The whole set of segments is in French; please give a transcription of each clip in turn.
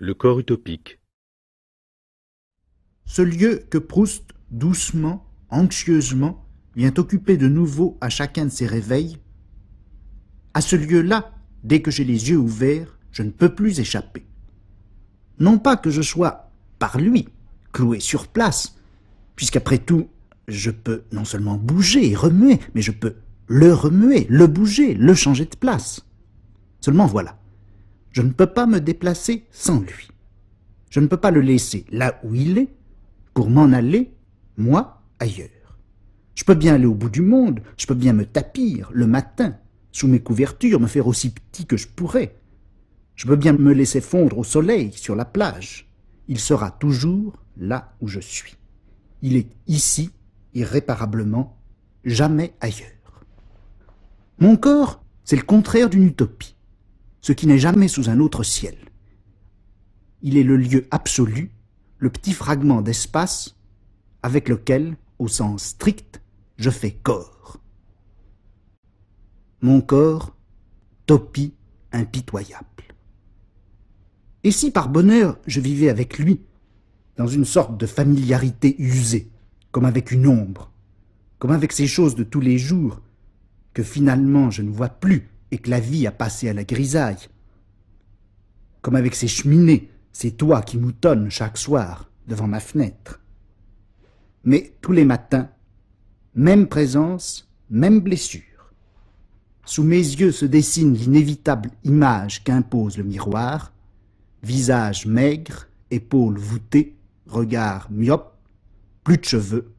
Le corps utopique. Ce lieu que Proust, doucement, anxieusement, vient occuper de nouveau à chacun de ses réveils, à ce lieu-là, dès que j'ai les yeux ouverts, je ne peux plus échapper. Non pas que je sois, par lui, cloué sur place, puisqu'après tout, je peux non seulement bouger et remuer, mais je peux le remuer, le bouger, le changer de place. Seulement voilà, je ne peux pas me déplacer sans lui. Je ne peux pas le laisser là où il est, pour m'en aller, moi, ailleurs. Je peux bien aller au bout du monde, je peux bien me tapir le matin, sous mes couvertures, me faire aussi petit que je pourrais. Je peux bien me laisser fondre au soleil sur la plage. Il sera toujours là où je suis. Il est ici, irréparablement, jamais ailleurs. Mon corps, c'est le contraire d'une utopie, ce qui n'est jamais sous un autre ciel. Il est le lieu absolu, le petit fragment d'espace avec lequel, au sens strict, je fais corps. Mon corps, topie impitoyable. Et si par bonheur je vivais avec lui, dans une sorte de familiarité usée, comme avec une ombre, comme avec ces choses de tous les jours, que finalement je ne vois plus et que la vie a passé à la grisaille, comme avec ces cheminées, ces toits qui moutonnent chaque soir devant ma fenêtre. Mais tous les matins, même présence, même blessure. Sous mes yeux se dessine l'inévitable image qu'impose le miroir, visage maigre, épaules voûtées, regard myope, plus de cheveux,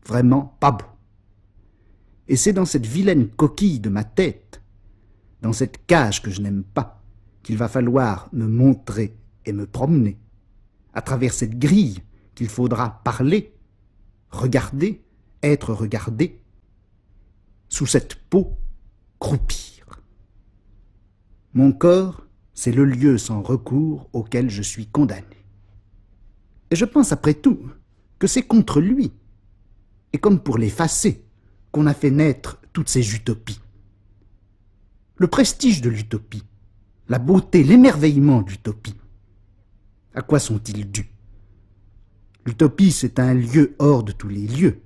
vraiment pas beau. Et c'est dans cette vilaine coquille de ma tête, dans cette cage que je n'aime pas, qu'il va falloir me montrer et me promener, à travers cette grille qu'il faudra parler, regarder, être regardé, sous cette peau, croupir. Mon corps, c'est le lieu sans recours auquel je suis condamné. Et je pense après tout que c'est contre lui, et comme pour l'effacer, qu'on a fait naître toutes ces utopies. Le prestige de l'utopie, la beauté, l'émerveillement d'utopie, à quoi sont-ils dus? L'utopie, c'est un lieu hors de tous les lieux,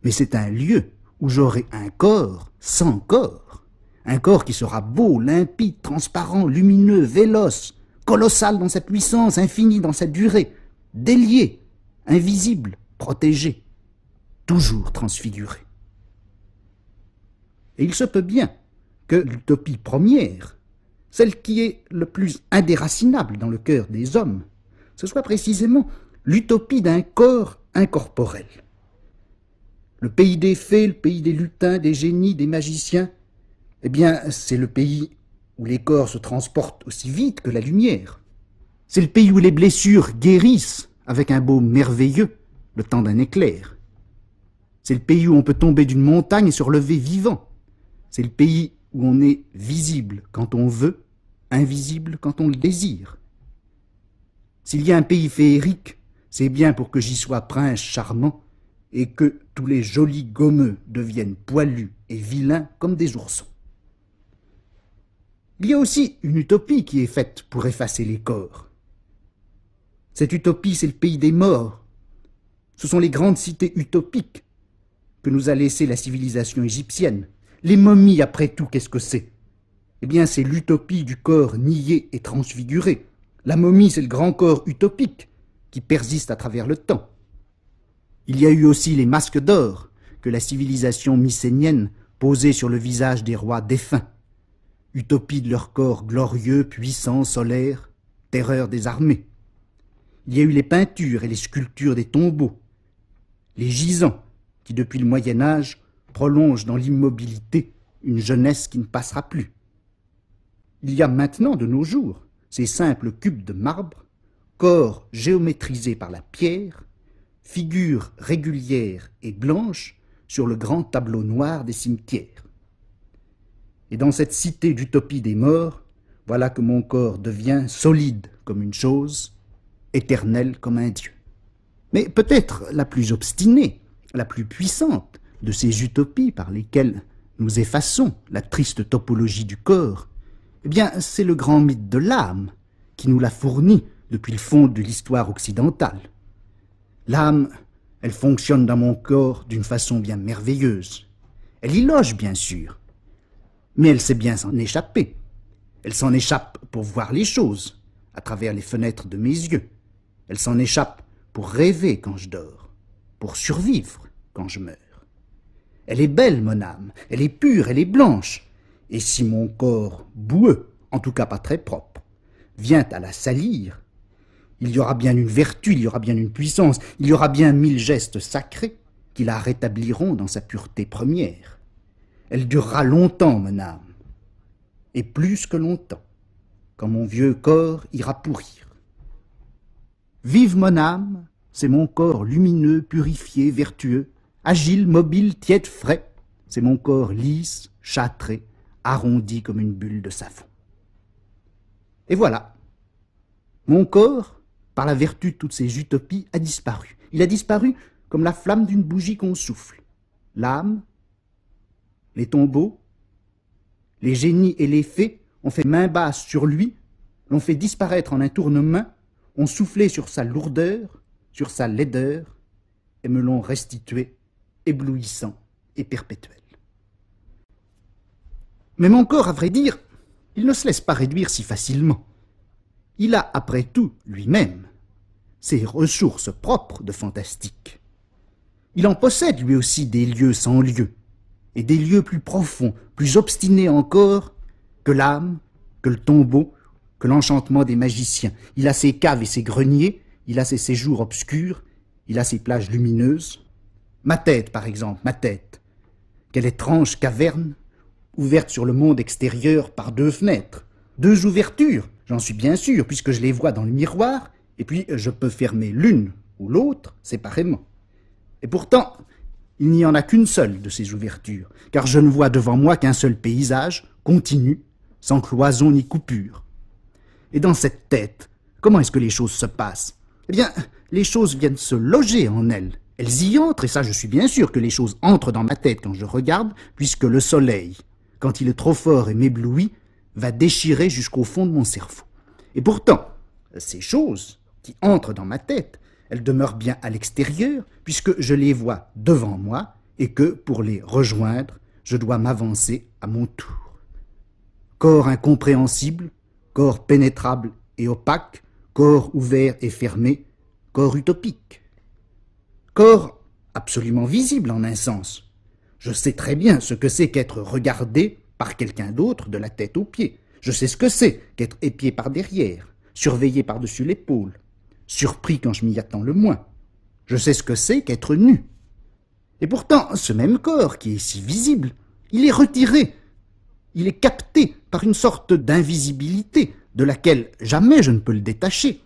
mais c'est un lieu où j'aurai un corps sans corps, un corps qui sera beau, limpide, transparent, lumineux, véloce, colossal dans sa puissance, infini dans sa durée, délié, invisible, protégé, toujours transfiguré. Et il se peut bien que l'utopie première, celle qui est le plus indéracinable dans le cœur des hommes, ce soit précisément l'utopie d'un corps incorporel. Le pays des fées, le pays des lutins, des génies, des magiciens, eh bien, c'est le pays où les corps se transportent aussi vite que la lumière. C'est le pays où les blessures guérissent avec un baume merveilleux, le temps d'un éclair. C'est le pays où on peut tomber d'une montagne et se relever vivant. C'est le pays où on est visible quand on veut, invisible quand on le désire. S'il y a un pays féerique, c'est bien pour que j'y sois prince charmant et que tous les jolis gommeux deviennent poilus et vilains comme des oursons. Il y a aussi une utopie qui est faite pour effacer les corps. Cette utopie, c'est le pays des morts. Ce sont les grandes cités utopiques que nous a laissées la civilisation égyptienne. Les momies, après tout, qu'est-ce que c'est? Eh bien, c'est l'utopie du corps nié et transfiguré. La momie, c'est le grand corps utopique qui persiste à travers le temps. Il y a eu aussi les masques d'or que la civilisation mycénienne posait sur le visage des rois défunts. Utopie de leur corps glorieux, puissant, solaire, terreur des armées. Il y a eu les peintures et les sculptures des tombeaux, les gisants qui, depuis le Moyen-Âge, prolongent dans l'immobilité une jeunesse qui ne passera plus. Il y a maintenant, de nos jours, ces simples cubes de marbre, corps géométrisés par la pierre, figures régulières et blanches sur le grand tableau noir des cimetières. Et dans cette cité d'utopie des morts, voilà que mon corps devient solide comme une chose, éternel comme un dieu. Mais peut-être la plus obstinée, la plus puissante de ces utopies par lesquelles nous effaçons la triste topologie du corps, eh bien, c'est le grand mythe de l'âme qui nous l'a fourni depuis le fond de l'histoire occidentale. L'âme, elle fonctionne dans mon corps d'une façon bien merveilleuse. Elle y loge, bien sûr, mais elle sait bien s'en échapper. Elle s'en échappe pour voir les choses, à travers les fenêtres de mes yeux. Elle s'en échappe pour rêver quand je dors, pour survivre quand je meurs. Elle est belle, mon âme, elle est pure, elle est blanche. Et si mon corps boueux, en tout cas pas très propre, vient à la salir, il y aura bien une vertu, il y aura bien une puissance, il y aura bien 1000 gestes sacrés qui la rétabliront dans sa pureté première. Elle durera longtemps, mon âme, et plus que longtemps, quand mon vieux corps ira pourrir. Vive mon âme, c'est mon corps lumineux, purifié, vertueux, agile, mobile, tiède, frais. C'est mon corps lisse, châtré, arrondi comme une bulle de savon. Et voilà, mon corps, par la vertu de toutes ces utopies, a disparu. Il a disparu comme la flamme d'une bougie qu'on souffle. L'âme, les tombeaux, les génies et les fées ont fait main basse sur lui, l'ont fait disparaître en un tournement, ont soufflé sur sa lourdeur, sur sa laideur, et me l'ont restitué, éblouissant et perpétuel. Mais mon corps, à vrai dire, il ne se laisse pas réduire si facilement. Il a, après tout, lui-même, ses ressources propres de fantastique. Il en possède lui aussi des lieux sans lieu, et des lieux plus profonds, plus obstinés encore que l'âme, que le tombeau, que l'enchantement des magiciens. Il a ses caves et ses greniers, il a ses séjours obscurs, il a ses plages lumineuses. Ma tête, par exemple, ma tête. Quelle étrange caverne, ouverte sur le monde extérieur par 2 fenêtres. 2 ouvertures, j'en suis bien sûr, puisque je les vois dans le miroir, et puis je peux fermer l'une ou l'autre séparément. Et pourtant, il n'y en a qu'une seule de ces ouvertures, car je ne vois devant moi qu'un seul paysage, continu, sans cloison ni coupure. Et dans cette tête, comment est-ce que les choses se passent? Eh bien, les choses viennent se loger en elle. Elles y entrent, et ça je suis bien sûr que les choses entrent dans ma tête quand je regarde, puisque le soleil, quand il est trop fort et m'éblouit, va déchirer jusqu'au fond de mon cerveau. Et pourtant, ces choses qui entrent dans ma tête, elles demeurent bien à l'extérieur, puisque je les vois devant moi, et que, pour les rejoindre, je dois m'avancer à mon tour. Corps incompréhensible, corps pénétrable et opaque, corps ouvert et fermé, corps utopique. Corps absolument visible en un sens. Je sais très bien ce que c'est qu'être regardé par quelqu'un d'autre de la tête aux pieds. Je sais ce que c'est qu'être épié par derrière, surveillé par-dessus l'épaule, surpris quand je m'y attends le moins. Je sais ce que c'est qu'être nu. Et pourtant, ce même corps qui est si visible, il est retiré, il est capté par une sorte d'invisibilité de laquelle jamais je ne peux le détacher.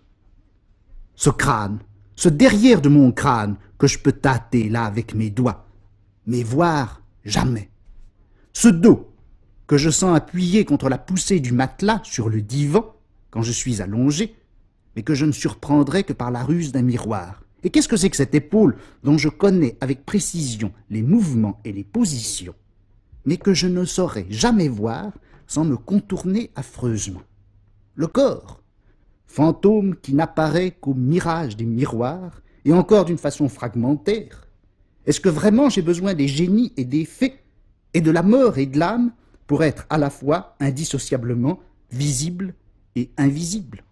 Ce crâne, ce derrière de mon crâne que je peux tâter là avec mes doigts, mais voir jamais. Ce dos que je sens appuyé contre la poussée du matelas sur le divan quand je suis allongé, mais que je ne surprendrai que par la ruse d'un miroir. Et qu'est-ce que c'est que cette épaule dont je connais avec précision les mouvements et les positions, mais que je ne saurais jamais voir sans me contourner affreusement? Le corps, fantôme qui n'apparaît qu'au mirage des miroirs, et encore d'une façon fragmentaire. Est-ce que vraiment j'ai besoin des génies et des fées, et de la mort et de l'âme, pour être à la fois indissociablement visible et invisible?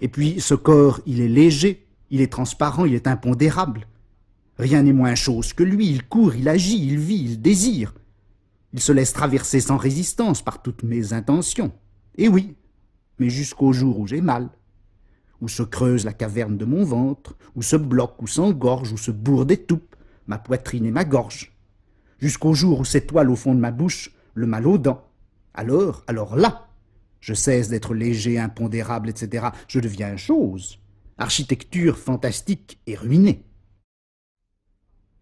Et puis ce corps, il est léger, il est transparent, il est impondérable. Rien n'est moins chose que lui, il court, il agit, il vit, il désire. Il se laisse traverser sans résistance par toutes mes intentions. Et oui, mais jusqu'au jour où j'ai mal, où se creuse la caverne de mon ventre, où se bloque, où s'engorge, où se bourre d'étoupe, ma poitrine et ma gorge. Jusqu'au jour où s'étoile au fond de ma bouche le mal aux dents. Alors là, je cesse d'être léger, impondérable, etc. Je deviens chose, architecture fantastique et ruinée.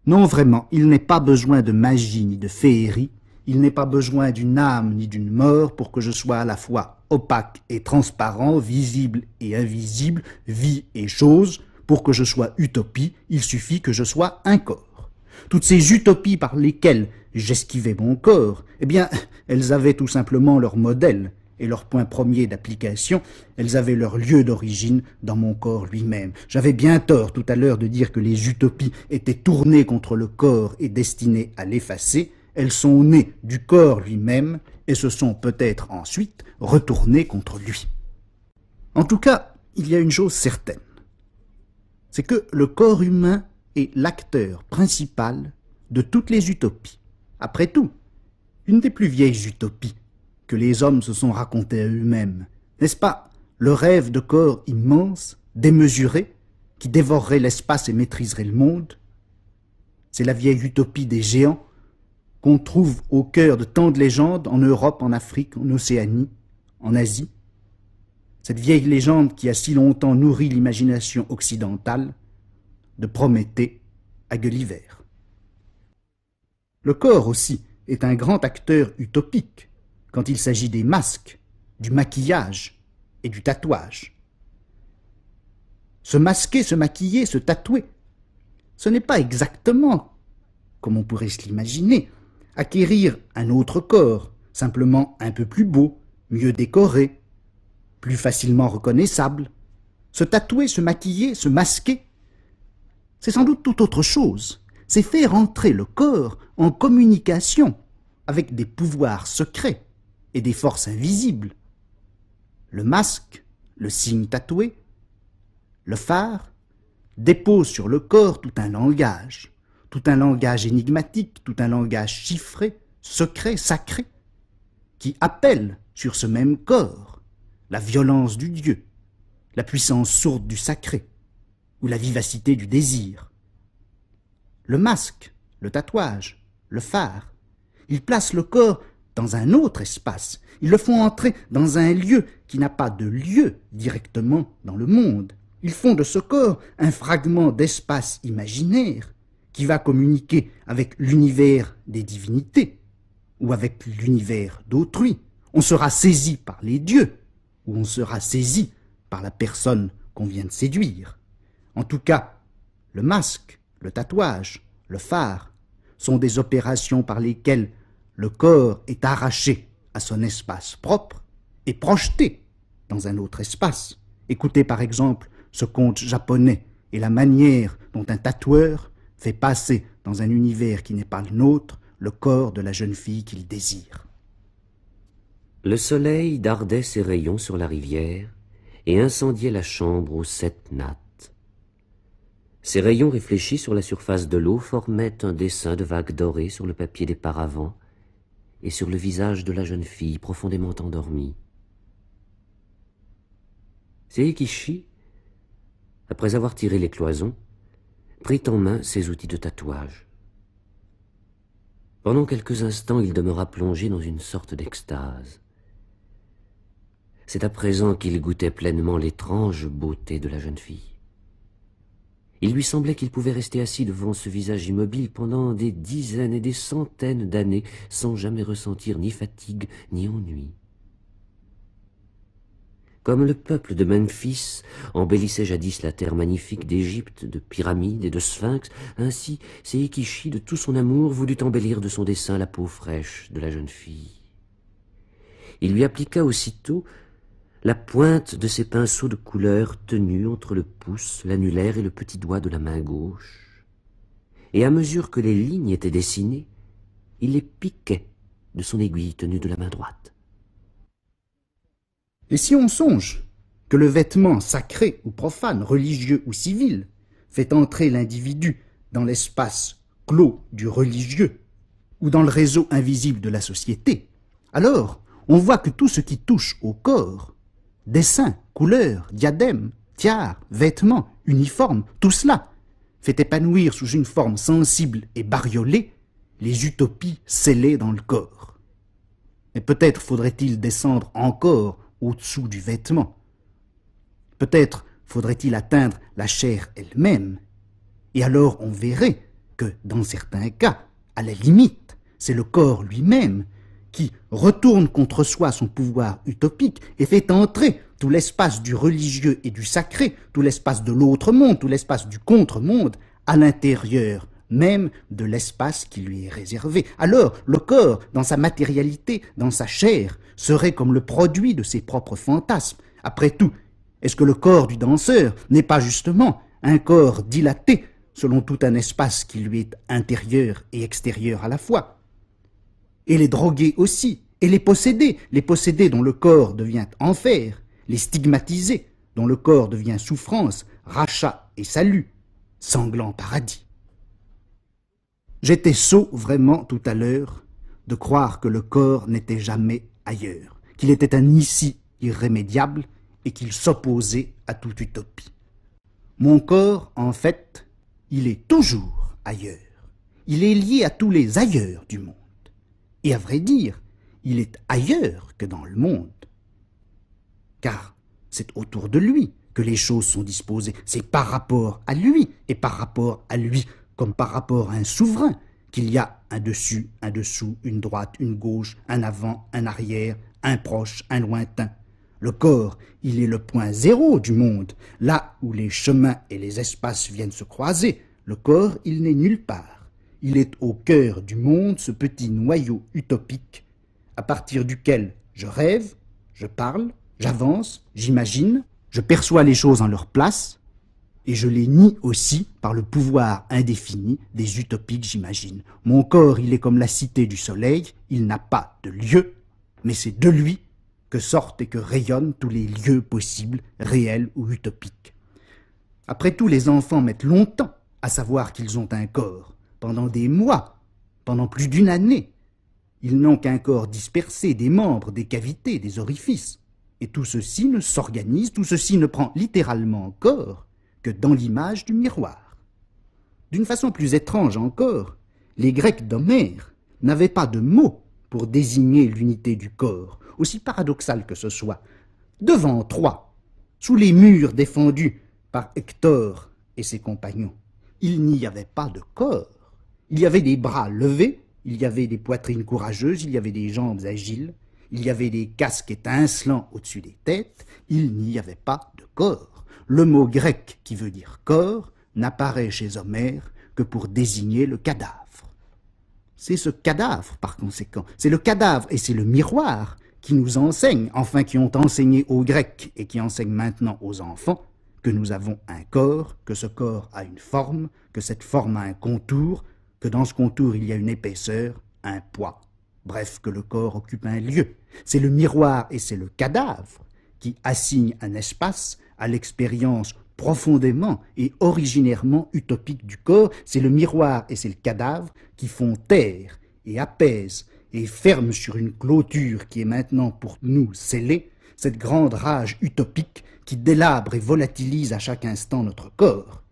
Non, vraiment, il n'est pas besoin de magie ni de féerie, il n'est pas besoin d'une âme ni d'une mort pour que je sois à la fois opaque et transparent, visible et invisible, vie et chose. Pour que je sois utopie, il suffit que je sois un corps. Toutes ces utopies par lesquelles j'esquivais mon corps, eh bien, elles avaient tout simplement leur modèle, et leur point premier d'application, elles avaient leur lieu d'origine dans mon corps lui-même. J'avais bien tort tout à l'heure de dire que les utopies étaient tournées contre le corps et destinées à l'effacer. Elles sont nées du corps lui-même et se sont peut-être ensuite retournées contre lui. En tout cas, il y a une chose certaine, c'est que le corps humain est l'acteur principal de toutes les utopies. Après tout, une des plus vieilles utopies que les hommes se sont racontés à eux-mêmes, n'est-ce pas le rêve de corps immense, démesuré, qui dévorerait l'espace et maîtriserait le monde? C'est la vieille utopie des géants qu'on trouve au cœur de tant de légendes en Europe, en Afrique, en Océanie, en Asie. Cette vieille légende qui a si longtemps nourri l'imagination occidentale, de Prométhée à Gulliver. Le corps aussi est un grand acteur utopique quand il s'agit des masques, du maquillage et du tatouage. Se masquer, se maquiller, se tatouer, ce n'est pas exactement, comme on pourrait se l'imaginer, acquérir un autre corps, simplement un peu plus beau, mieux décoré, plus facilement reconnaissable. Se tatouer, se maquiller, se masquer, c'est sans doute tout autre chose. C'est faire entrer le corps en communication avec des pouvoirs secrets et des forces invisibles. Le masque, le signe tatoué, le phare, dépose sur le corps tout un langage énigmatique, tout un langage chiffré, secret, sacré, qui appelle sur ce même corps la violence du Dieu, la puissance sourde du sacré, ou la vivacité du désir. Le masque, le tatouage, le phare, ils placent le corps dans un autre espace. Ils le font entrer dans un lieu qui n'a pas de lieu directement dans le monde. Ils font de ce corps un fragment d'espace imaginaire qui va communiquer avec l'univers des divinités ou avec l'univers d'autrui. On sera saisi par les dieux ou on sera saisi par la personne qu'on vient de séduire. En tout cas, le masque, le tatouage, le phare sont des opérations par lesquelles le corps est arraché à son espace propre et projeté dans un autre espace. Écoutez par exemple ce conte japonais et la manière dont un tatoueur fait passer dans un univers qui n'est pas le nôtre le corps de la jeune fille qu'il désire. Le soleil dardait ses rayons sur la rivière et incendiait la chambre aux 7 nattes. Ces rayons réfléchis sur la surface de l'eau formaient un dessin de vagues dorées sur le papier des paravents et sur le visage de la jeune fille profondément endormie. Seikichi, après avoir tiré les cloisons, prit en main ses outils de tatouage. Pendant quelques instants, il demeura plongé dans une sorte d'extase. C'est à présent qu'il goûtait pleinement l'étrange beauté de la jeune fille. Il lui semblait qu'il pouvait rester assis devant ce visage immobile pendant des dizaines et des centaines d'années sans jamais ressentir ni fatigue ni ennui. Comme le peuple de Memphis embellissait jadis la terre magnifique d'Égypte, de pyramides et de sphinx, ainsi Seikichi, de tout son amour, voulut embellir de son dessin la peau fraîche de la jeune fille. Il lui appliqua aussitôt la pointe de ses pinceaux de couleur tenus entre le pouce, l'annulaire et le petit doigt de la main gauche. Et à mesure que les lignes étaient dessinées, il les piquait de son aiguille tenue de la main droite. Et si on songe que le vêtement sacré ou profane, religieux ou civil, fait entrer l'individu dans l'espace clos du religieux ou dans le réseau invisible de la société, alors on voit que tout ce qui touche au corps, dessins, couleurs, diadèmes, tiares, vêtements, uniformes, tout cela fait épanouir sous une forme sensible et bariolée les utopies scellées dans le corps. Mais peut-être faudrait-il descendre encore au-dessous du vêtement. Peut-être faudrait-il atteindre la chair elle-même, et alors on verrait que, dans certains cas, à la limite, c'est le corps lui-même qui retourne contre soi son pouvoir utopique et fait entrer tout l'espace du religieux et du sacré, tout l'espace de l'autre monde, tout l'espace du contre-monde, à l'intérieur même de l'espace qui lui est réservé. Alors, le corps, dans sa matérialité, dans sa chair, serait comme le produit de ses propres fantasmes. Après tout, est-ce que le corps du danseur n'est pas justement un corps dilaté selon tout un espace qui lui est intérieur et extérieur à la fois? Et les drogués aussi, et les possédés dont le corps devient enfer, les stigmatisés dont le corps devient souffrance, rachat et salut, sanglant paradis. J'étais sot vraiment tout à l'heure de croire que le corps n'était jamais ailleurs, qu'il était un ici irrémédiable et qu'il s'opposait à toute utopie. Mon corps, en fait, il est toujours ailleurs. Il est lié à tous les ailleurs du monde. Et à vrai dire, il est ailleurs que dans le monde. Car c'est autour de lui que les choses sont disposées. C'est par rapport à lui, et par rapport à lui, comme par rapport à un souverain, qu'il y a un dessus, un dessous, une droite, une gauche, un avant, un arrière, un proche, un lointain. Le corps, il est le point zéro du monde, là où les chemins et les espaces viennent se croiser. Le corps, il n'est nulle part. Il est au cœur du monde, ce petit noyau utopique, à partir duquel je rêve, je parle, j'avance, j'imagine, je perçois les choses en leur place, et je les nie aussi par le pouvoir indéfini des utopies que j'imagine. Mon corps, il est comme la cité du soleil, il n'a pas de lieu, mais c'est de lui que sortent et que rayonnent tous les lieux possibles, réels ou utopiques. Après tout, les enfants mettent longtemps à savoir qu'ils ont un corps, pendant des mois, pendant plus d'une année. Ils n'ont qu'un corps dispersé, des membres, des cavités, des orifices. Et tout ceci ne s'organise, tout ceci ne prend littéralement corps que dans l'image du miroir. D'une façon plus étrange encore, les Grecs d'Homère n'avaient pas de mot pour désigner l'unité du corps, aussi paradoxal que ce soit. Devant Troie, sous les murs défendus par Hector et ses compagnons, il n'y avait pas de corps. Il y avait des bras levés, il y avait des poitrines courageuses, il y avait des jambes agiles, il y avait des casques étincelants au-dessus des têtes, il n'y avait pas de corps. Le mot grec qui veut dire corps n'apparaît chez Homère que pour désigner le cadavre. C'est ce cadavre, par conséquent, c'est le cadavre et c'est le miroir qui nous enseignent, enfin qui ont enseigné aux Grecs et qui enseignent maintenant aux enfants, que nous avons un corps, que ce corps a une forme, que cette forme a un contour, que dans ce contour il y a une épaisseur, un poids. Bref, que le corps occupe un lieu. C'est le miroir et c'est le cadavre qui assignent un espace à l'expérience profondément et originairement utopique du corps. C'est le miroir et c'est le cadavre qui font taire et apaisent et ferment sur une clôture qui est maintenant pour nous scellée cette grande rage utopique qui délabre et volatilise à chaque instant notre corps.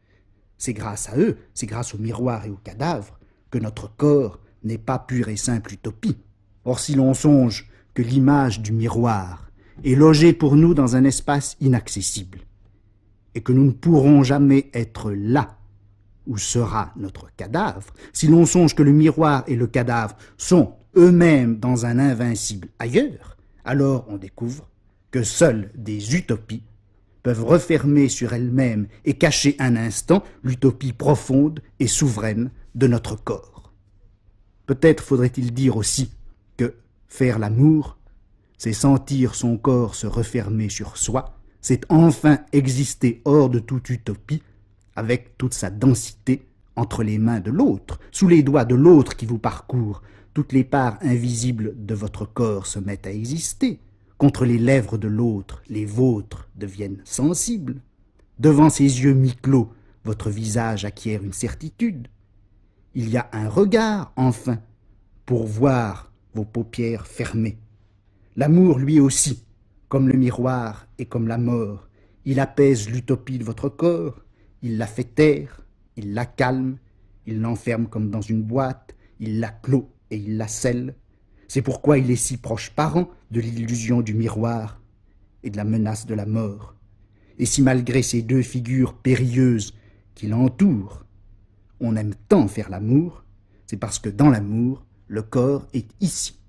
C'est grâce à eux, c'est grâce au miroir et au cadavre que notre corps n'est pas pure et simple utopie. Or, si l'on songe que l'image du miroir est logée pour nous dans un espace inaccessible, et que nous ne pourrons jamais être là où sera notre cadavre, si l'on songe que le miroir et le cadavre sont eux-mêmes dans un invincible ailleurs, alors on découvre que seules des utopies peuvent refermer sur elles-mêmes et cacher un instant l'utopie profonde et souveraine de notre corps. Peut-être faudrait-il dire aussi que faire l'amour, c'est sentir son corps se refermer sur soi, c'est enfin exister hors de toute utopie, avec toute sa densité entre les mains de l'autre, sous les doigts de l'autre qui vous parcourt. Toutes les parts invisibles de votre corps se mettent à exister. Contre les lèvres de l'autre, les vôtres deviennent sensibles. Devant ses yeux mi-clos, votre visage acquiert une certitude. Il y a un regard, enfin, pour voir vos paupières fermées. L'amour, lui aussi, comme le miroir et comme la mort, il apaise l'utopie de votre corps, il la fait taire, il la calme, il l'enferme comme dans une boîte, il la clôt et il la scelle. C'est pourquoi il est si proche parent de l'illusion du miroir et de la menace de la mort. Et si malgré ces deux figures périlleuses qui l'entourent, on aime tant faire l'amour, c'est parce que dans l'amour, le corps est ici,